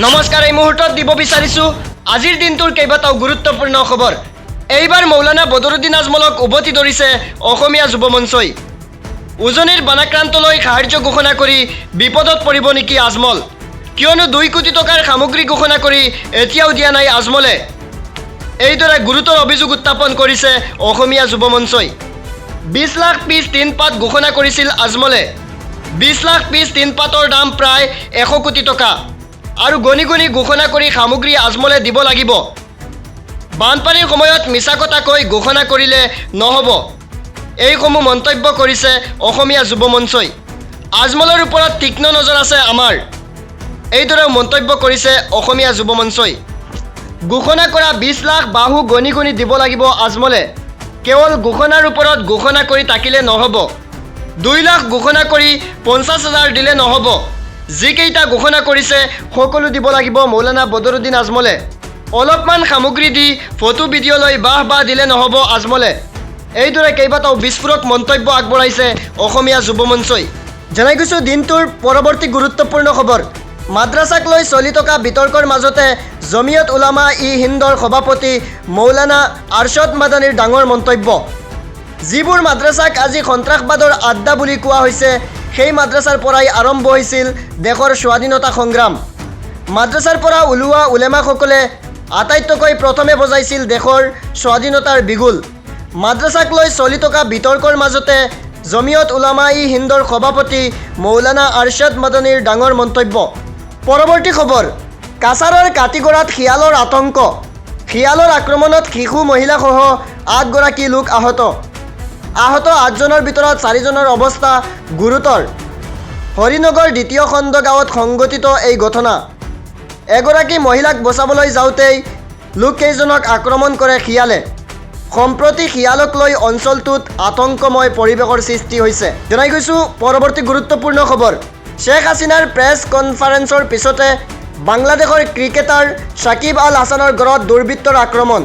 নমস্কাৰ, এই মুহূৰ্তত দিব বিচাৰিছোঁ আজিৰ দিনটোৰ কেইবাটাও গুৰুত্বপূৰ্ণ খবৰ। এইবাৰ মৌলানা বদৰুদ্দিন আজমলক উভতি ধৰিছে অসমীয়া যুৱ মঞ্চই। উজনিৰ বানাক্ৰান্তলৈ সাহায্য ঘোষণা কৰি বিপদত পৰিব নেকি আজমল? কিয়নো 2 কোটি টকাৰ সামগ্ৰী ঘোষণা কৰি এতিয়াও দিয়া নাই আজমলে। এইদৰে গুৰুতৰ অভিযোগ উত্থাপন কৰিছে অসমীয়া যুৱ মঞ্চই। 20 লাখ পিচ টিনপাত ঘোষণা কৰিছিল আজমলে। 20 লাখ পিচ টিনপাতৰ দাম প্ৰায় 100 কোটি টকা। আৰু গণি গণি ঘোষণা কৰি সামগ্ৰী আজমলে দিব লাগিব। বানপানীৰ সময়ত মিছা কথা কৈ ঘোষণা কৰিলে নহ'ব। এইসমূহ মন্তব্য কৰিছে অসমীয়া যুৱ মঞ্চই। আজমলৰ ওপৰত তীক্ষ্ণ নজৰ আছে আমাৰ, এইদৰে মন্তব্য কৰিছে অসমীয়া যুৱ মঞ্চই। ঘোষণা কৰা 20 লাখ বাহু গণি গণি দিব লাগিব আজমলে। কেৱল ঘোষণাৰ ওপৰত ঘোষণা কৰি থাকিলে নহ'ব। 2 লাখ ঘোষণা কৰি 50,000 দিলে নহ'ব। যিকেইটা ঘোষণা কৰিছে সকলো দিব লাগিব মৌলানা বদৰুদ্দিন আজমলে। অলপমান সামগ্ৰী দি ফটো ভিডিঅ' লৈ বাহ দিলে নহ'ব আজমলে। এইদৰে কেইবাটাও বিস্ফোৰক মন্তব্য আগবঢ়াইছে অসমীয়া যুৱ মঞ্চই। জনাই গৈছোঁ দিনটোৰ পৰৱৰ্তী গুৰুত্বপূৰ্ণ খবৰ। মাদ্ৰাছাক লৈ চলি থকা বিতৰ্কৰ মাজতে জমিয়ত উলামা ই হিন্দৰ সভাপতি মৌলানা আৰশ্বদ মাদানীৰ ডাঙৰ মন্তব্য। যিবোৰ মাদ্ৰাছাক আজি সন্ত্ৰাসবাদৰ আড্ডা বুলি কোৱা হৈছে, সেই মাদ্ৰাছাৰ পৰাই আৰম্ভ হৈছিল দেশৰ স্বাধীনতা সংগ্ৰাম। মাদ্ৰাছাৰ পৰা ওলোৱা উলেমাসকলে আটাইতকৈ প্ৰথমে বজাইছিল দেশৰ স্বাধীনতাৰ বিগুল। মাদ্ৰাছাক লৈ চলি থকা বিতৰ্কৰ মাজতে জমিয়ত উলামা ই হিন্দৰ সভাপতি মৌলানা আৰশ্বদ মাদানীৰ ডাঙৰ মন্তব্য। পৰৱৰ্তী খবৰ। কাছাৰৰ কাটিগড়াত শিয়ালৰ আতংক। শিয়ালৰ আক্ৰমণত শিশু মহিলাসহ 8 গৰাকী লোক আহত। 8জনৰ ভিতৰত 4জনৰ অৱস্থা গুৰুতৰ। হৰিনগৰ 2য় খণ্ড গাঁৱত সংঘটিত এই ঘটনা। এগৰাকী মহিলাক বচাবলৈ যাওঁতেই লোককেইজনক আক্ৰমণ কৰে শিয়ালে। সম্প্ৰতি শিয়ালক লৈ অঞ্চলটোত আতংকময় পৰিৱেশৰ সৃষ্টি হৈছে। জনাই গৈছোঁ পৰৱৰ্তী গুৰুত্বপূৰ্ণ খবৰ। শ্বেখ হাছিনাৰ প্ৰেছ কনফাৰেন্সৰ পিছতে বাংলাদেশৰ ক্ৰিকেটাৰ সাকিব আল হাছানৰ ঘৰত দুৰ্বৃত্তৰ আক্ৰমণ।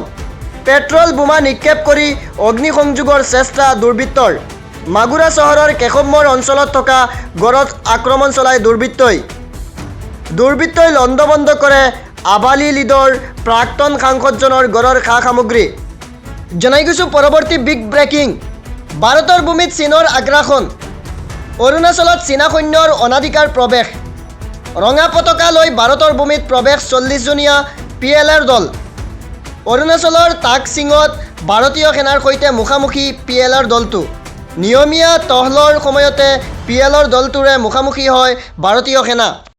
পেট্ৰল বোমা নিক্ষেপ কৰি অগ্নিসংযোগৰ চেষ্টা দুৰ্বৃত্তৰ। মাগুৰা চহৰৰ কেশৱমৰ অঞ্চলত থকা ঘৰত আক্ৰমণ চলায় দুৰ্বৃত্তই লণ্ডভণ্ড কৰে আবালি লিডৰ প্ৰাক্তন সাংসদজনৰ ঘৰৰ সা সামগ্ৰী। জনাই গৈছোঁ পৰৱৰ্তী বিগ ব্ৰেকিং। ভাৰতৰ ভূমিত চীনৰ আগ্ৰাসন। অৰুণাচলত চীনা সৈন্যৰ অনাধিকাৰ প্ৰৱেশ। ৰঙা পতাকা লৈ ভাৰতৰ ভূমিত প্ৰৱেশ 40জনীয়া PLR দল। অৰুণাচলৰ টাকছিঙত ভাৰতীয় সেনাৰ সৈতে মুখামুখি PLR দলটো। নিয়মীয়া টহলৰ সময়তে PLR দলটোৰে মুখামুখি হয় ভাৰতীয় সেনা।